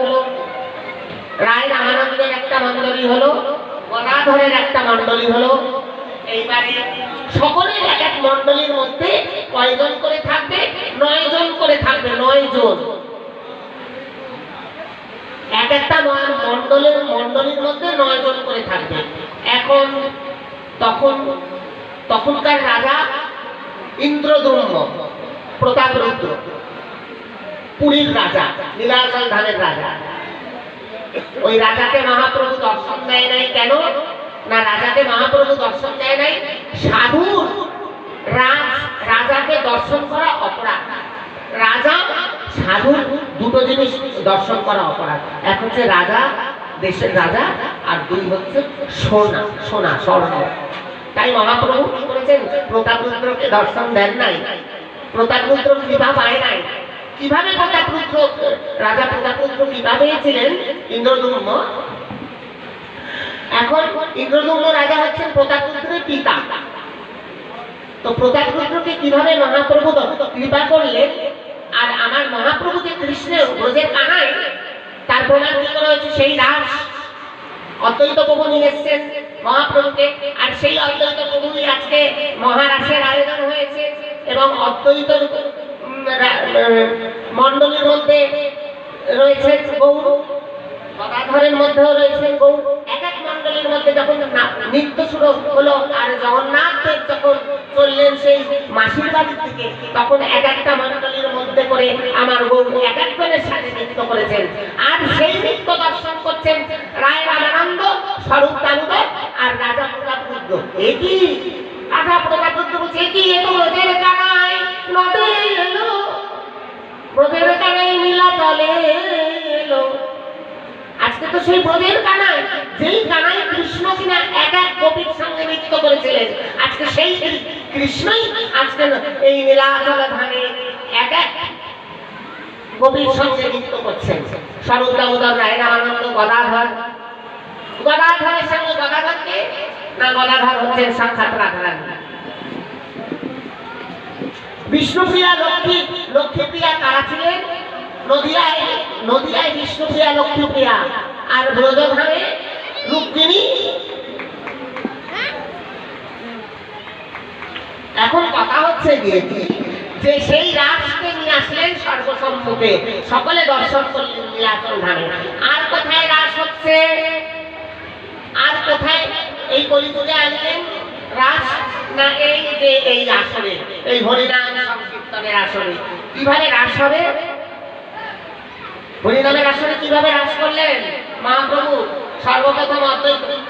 রায় রামানন্দের একটা মণ্ডলী হলো, গদাধরের একটা মণ্ডলী হলো। এইবারে সকলের এক এক মণ্ডলীর মধ্যে কয়জন করে থাকবে? 9 জন করে থাকবে, 9 জন। এক একটা মণ্ডলীর মধ্যে 9 জন করে থাকবে। এখন তখনকার রাজা ইন্দ্রদ্যুম্ন, প্রতাপরুদ্র, পুরীর রাজা, নীলাচল ধামের রাজা। ওই রাজাকে মহাপ্রভু দর্শন দেয় নাই। কেন না, রাজাকে মহাপ্রভু দর্শন দেয় নাই, সাধুর রাজাকে দর্শন করা অপরাধ। রাজা সাধুর দুটো জিনিস দর্শন করা অপরাধ। এক হচ্ছে রাজা, দেশের রাজা, আর 2 হচ্ছে সোনা স্বর্ণ। তাই মহাপ্রভু কি করেছেন? প্রতাপরুদ্রকে দর্শন দেন নাই, প্রতাপরুদ্র কৃপা পায় নাই। কিভাবে রাজা প্রতাপরুদ্র কৃপা পেয়েছিলেন? ইন্দ্রদ্যুম্ন। এখন ইন্দ্রদ্যুম্ন রাজা হচ্ছেন প্রতাপরুদ্রের পিতা। তো প্রতাপরুদ্রকে কিভাবে মহাপ্রভু কৃপা করলেন? আর আমার মহাপ্রভু যে কৃষ্ণের ব্রজের কানাই, তার প্রমাণ কি করা হয়েছে? সেই রাস অদ্বৈত প্রভু নিয়ে এসেছেন মহাপ্রভুকে, আর সেই অদ্বৈত প্রভুই আজকে মহারাসের আয়োজন হয়েছে। এবং অদ্বৈত মণ্ডলীর মধ্যে রয়েছে গৌর, গদাধরের মধ্যেও রয়েছে গৌর। এক এক মণ্ডলীর মধ্যে যখন নৃত্য শুরু হলো, আর জগন্নাথ দেব যখন চললেন সেই মাসির বাড়ির থেকে, তখন এক একটা মণ্ডলীর মধ্যে করে আমার গৌর এক একজনের সাথে নৃত্য করেছেন। আর সেই নৃত্য দর্শন করছেন রায় রামানন্দ, স্বরূপ দামোদর আর রাজা প্রতাপরুদ্র। একই রাজা প্রতাপরুদ্র বলছে, কি এ তো ব্রজের কানাই নদে এলো, ব্রজের কানাই নীলাচলে এলো। আজকে তো সেই ব্রজের কানাই, যেই কানাই কৃষ্ণ কিনা এক এক গোপীর সঙ্গে নৃত্য করেছিলেন, আজকে সেই কৃষ্ণই আজকে এই নীলাচল ধামে এক এক কবির সঙ্গে নৃত্য করছেন। স্বরূপ দামোদর রায়, রামানন্দ, গদাধর। গদাধরের সঙ্গে গদাধরকে না, গদাধর হচ্ছেন সাক্ষাৎ রাধারানী। বিষ্ণুপ্রিয়া লক্ষ্মী, লক্ষ্মীপ্রিয়া কারা ছিলেন? নদিয়ায় বিষ্ণুপ্রিয়া, লক্ষ্মীপ্রিয়া, আর ব্রজধামে রুক্মিণী। এখন কথা হচ্ছে গিয়ে যে সেই রাসকে নিয়ে আসলেন সর্বসম্মুখে, সকলে দর্শন করলেন নীলাচল ধামে। আর কোথায় রাস হচ্ছে? আর কোথায় এই কলিযুগে আনলেন রাস? না এই যে এই আসরে, এই হরিনাম সংকীর্তনের আসরে। কিভাবে রাস হবে? হরিনামের আসরে কিভাবে রাস করলেন মহাপ্রভু?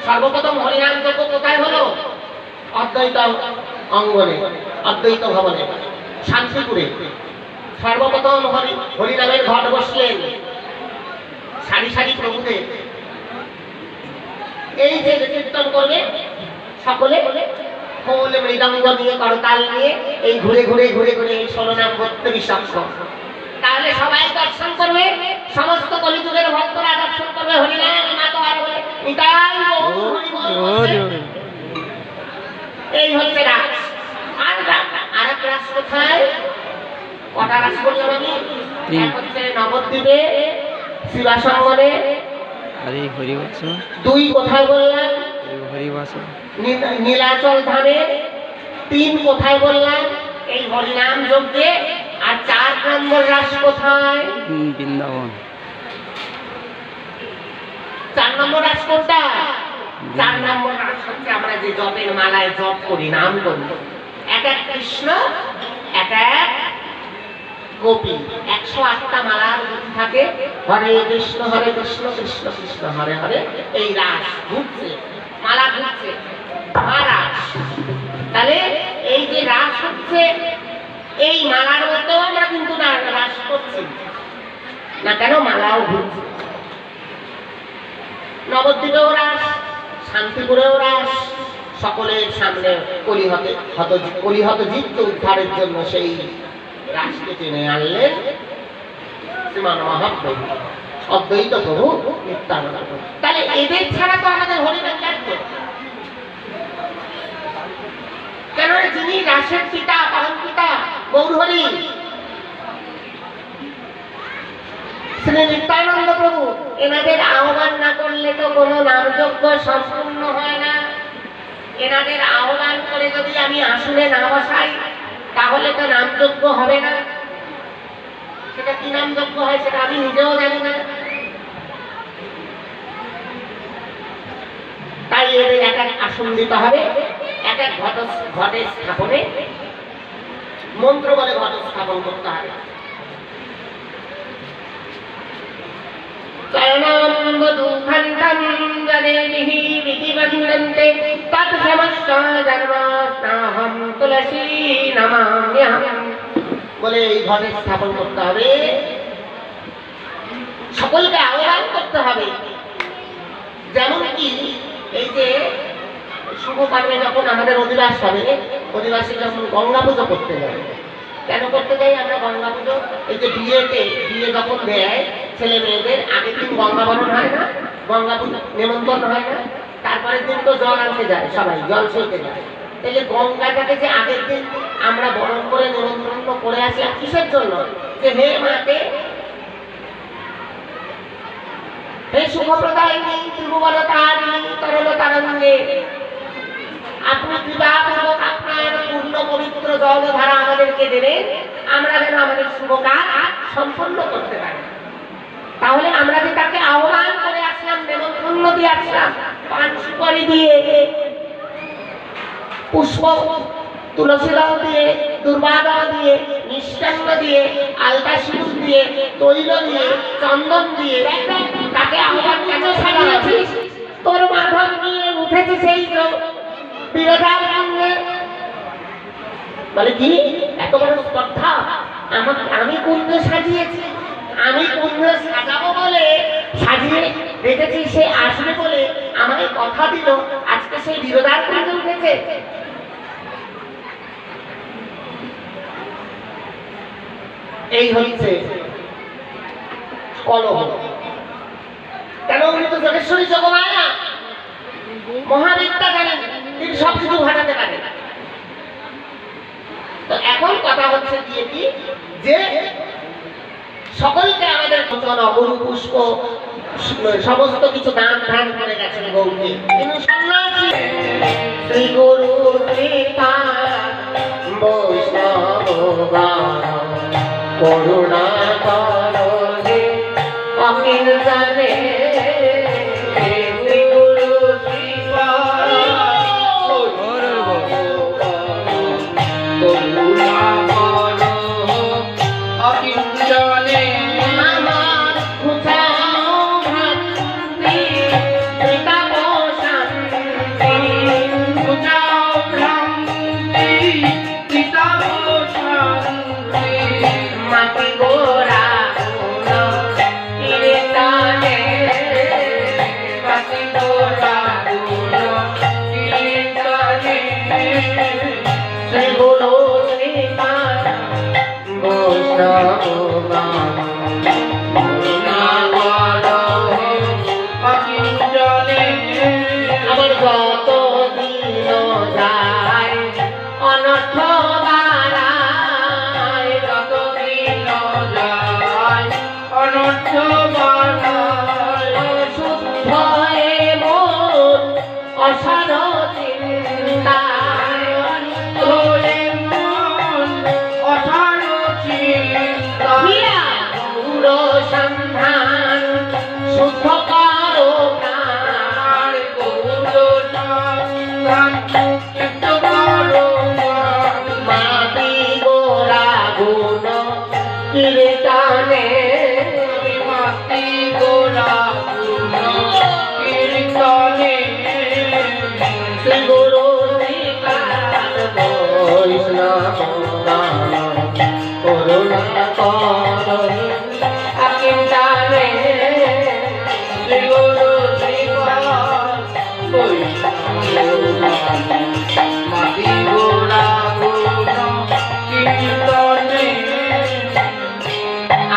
সর্বপ্রথম হরিনাম যজ্ঞ কোথায় হলো? অদ্বৈত অঙ্গনে, অদ্বৈত ভবনে, শান্তিপুরে। সর্বপ্রথম হরিনামের ঘট বসলেন সারি সারি প্রভুদের। এই যে কীর্তন করবে সকলে খোল মৃদঙ্গ নিয়ে, করতাল নিয়ে, এই ঘুরে ঘুরে ঘুরে ঘুরে এই 16 নাম 32 অক্ষর। তাহলে সবাই দর্শন করবে, সমস্ত কলিযুগের ভক্তরা দর্শন করবে হরিনাম মাতো আর বলে নিতাই গৌর হরি বল। এই হচ্ছে রাস। আর এক রাস কোথায়? কটা রাস বললাম আমি? এক হচ্ছে নবদ্বীপে শিবাসঙ্গনে, দুই কোথায় বললাম? নীলাচল ধামে, তিন কোথায় বললাম? এই হরিনাম যজ্ঞে। আর 4 নম্বর রাস কোথায়? বৃন্দাবন। 4 নম্বর রাস কোনটা? 4 নম্বর রাস হচ্ছে আমরা যে জপের মালায় জপ করি, নাম করি। এক এক কৃষ্ণ, এক এক গোপী, 108টা মালার গতি থাকে। হরে কৃষ্ণ কৃষ্ণ কৃষ্ণ হরে হরে। এই রাস ঘুরছে, মালা ঘুরছে, রাস। তাহলে এই যে রাস হচ্ছে, এই মালার মধ্যেও আমরা কিন্তু না রাস করছি না, কেন? মালাও ঘুরছে। নবদ্বীপেও রাস, শান্তিপুরেও রাস। সকলের সামনে কলিহত জিতকে উদ্ধারের জন্য সেই রাসকে টেনে আনলেন শ্রীমান মহাপ্রভু, অদ্বৈত প্রভু নিত্যানন্দ। তাহলে এদের ছাড়া তো আমাদের হরিনাম লাগবে কেন? যিনি রাসের পিতা, পরম পিতা গৌর হরি শ্রী নিত্যানন্দ প্রভু, এনাদের আহ্বান না করলে তো কোনো নামযজ্ঞ সম্পূর্ণ হয় না। এনাদের আহ্বান করে যদি আমি আসনে না বসাই, তাহলে তো নামযজ্ঞ হবে না। সেটা কি নামযজ্ঞ হয় সেটা আমি নিজেও জানি না। তাই এদের এক এক আসন দিতে হবে, এক এক ঘটে স্থাপনে মন্ত্র বলে ঘট স্থাপন করতে হবে। বলে এই ঘটে স্থাপন করতে হবে, সকলকে আহ্বান করতে হবে। যেমন কি এই যে শুভ কর্মে যখন আমাদের অধিবাস হবে, অধিবাসী যখন গঙ্গা পুজো করতে যাবে, কেন করতে যাই আমরা গঙ্গা পুজো? এই যে বিয়ে যখন দেয় ছেলে মেয়েদের, আগের দিন গঙ্গা বরণ হয় না, গঙ্গা পুজো নেমন্তন্ন হয় না, তারপরের দিন তো জল আনতে যায়, সবাই জল সইতে যায়। তাহলে গঙ্গাটাকে যে আগের দিন আমরা বরণ করে নিমন্ত্রণ করে আসলাম কিসের জন্য? যে হে মাকে, হে শুভপ্রদায়িনী ত্রিভুবনতারিণী তরলতারণ্যে, আপনি কৃপাপূর্বক আপনার পূর্ণ পবিত্র জলধারা আমাদেরকে দেবেন, আমরা যেন আমাদের শুভ কাজ সম্পন্ন করতে পারি। তাহলে আমরা যে তাকে আহ্বান করে আসলাম, নেমন্ত্রণ দিয়ে আসলাম, পান সুপারি দিয়ে, পুষ্প তুলসী দল দিয়ে, দুর্বা দল দিয়ে, মিষ্টান্ন দিয়ে, আলতা সিঁদুর দিয়ে, তৈল দিয়ে, চন্দন দিয়ে তাকে আহ্বান কেন সাজিয়েছিস? তোর মাধব নিয়ে উঠেছে সেই বিরোধার সঙ্গে। বলে কি এত বড় স্পর্ধা? আমি কুঞ্জ সাজিয়েছি, আমি কুঞ্জ সাজাবো বলে সাজিয়ে রেখেছি, সে আসবে বলে আমাকে কথা দিল, আজকে সেই বিরোধার কুঞ্জ উঠেছে। এই হচ্ছে কলহ। কেন? উনি তো যোগেশ্বরী যোগমায়া, মহাবিদ্যা জানেন, তিনি সবকিছু ঘটাতে পারেন। তো এখন কথা হচ্ছে দিয়ে কি, যে সকলকে আমাদের অগরু পুষ্প সমস্ত কিছু দান ধ্যান করে গেছেন গৌরী, কিন্তু সন্ন্যাসী শ্রী গুরু কৃপা বৈষ্ণব করুণা করো হে অখিল জানে শ্রী গুরু কৃপা করুণা করো অখিল জনে আমার ঘুচাও ভ্রান্তি পিতাব শান্তি বুঝাও ভ্রান্তি পিতাব শান্তি মাটি গোরা কীর্তনে মাটি গোরা গুণ কীর্তনে শ্রী গুরু শ্রীপাদ বৈষ্ণব করুণা করো অখিল জনে আমার যত দিন যায় অনর্থ বাড়ায়, যত দিন যায় অনর্থ বাড়ায় অশুদ্ধ এ মন অসার চিন্তায় তোরে মন অসার চিন্তা হিয়া গৌর সন্ধান শুদ্ধ করো প্রাণ। আর গৌর সন্ধান চিত্ত করো মন। মাটি গোরা গুণ কীর্তনে মাতি গোরা গুণ কীর্তনে শ্রী গুরু শ্রীপাদ বৈষ্ণব করুণা করো অচিন্তানে শ্রী গুরু শ্রীপাদ বৈষ্ণব মাতি গোরা গুণ কীর্তনে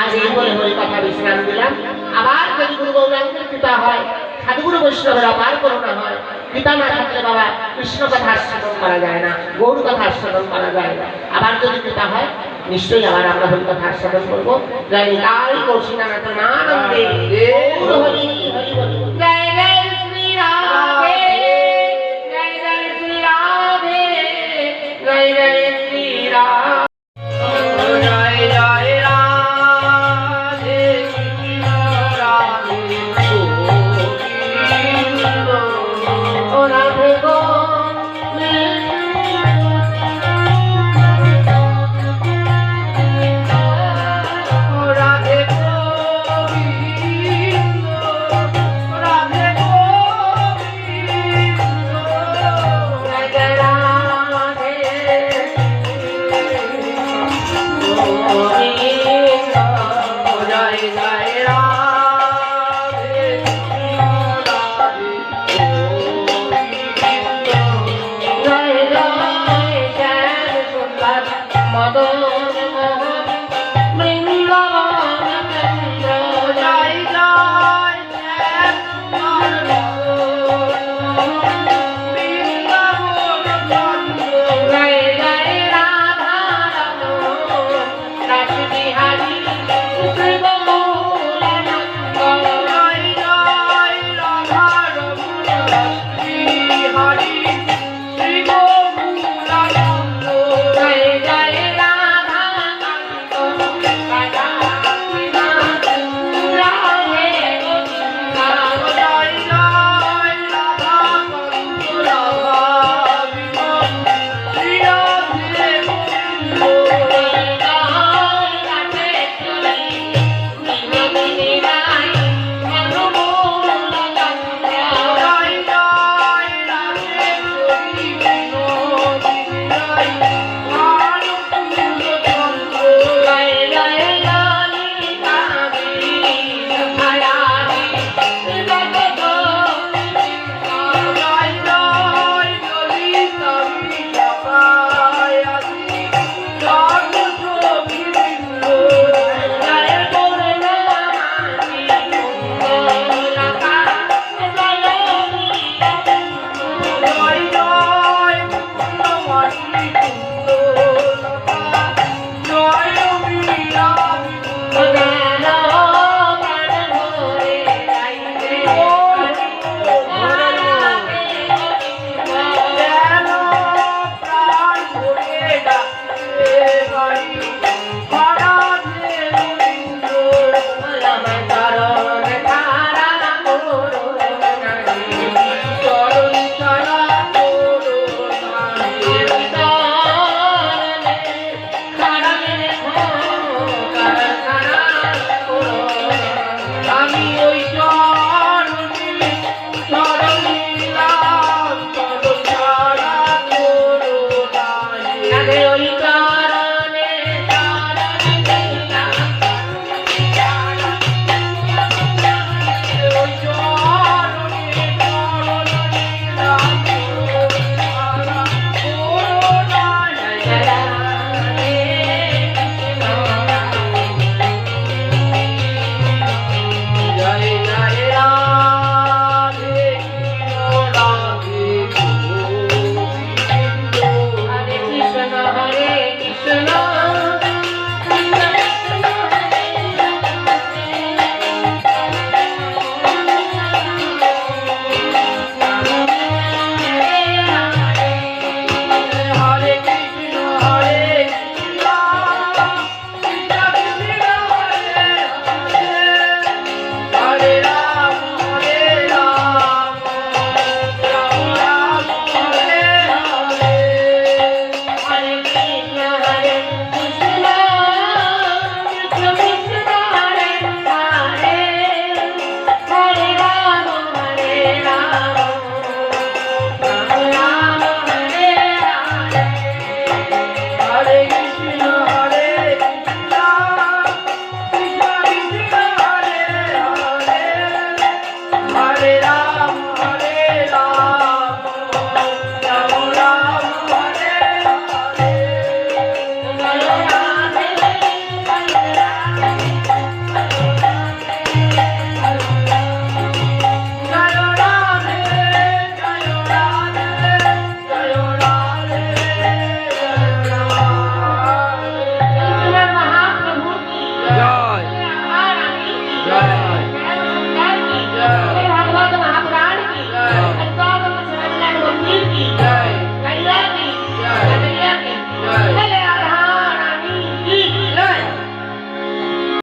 আজ এই বলে হরি কথা বিশ্রাম দিলাম। আবার যদি গুরু গৌরাঙ্গের কৃপা হয়, সাধুগুরু বৈষ্ণবের অপার করুণা হয়, কৃপা না থাকলে বাবা কৃষ্ণ কথা আস্বাদন করা যায় না, গৌর কথা আস্বাদন করা যায় না। আবার যদি কৃপা হয় নিশ্চয়ই আবার আমরা হরি কথা আস্বাদন করবো। জয় নিতাই কৌশিকা নাথ নানন্দে গৌর হরি।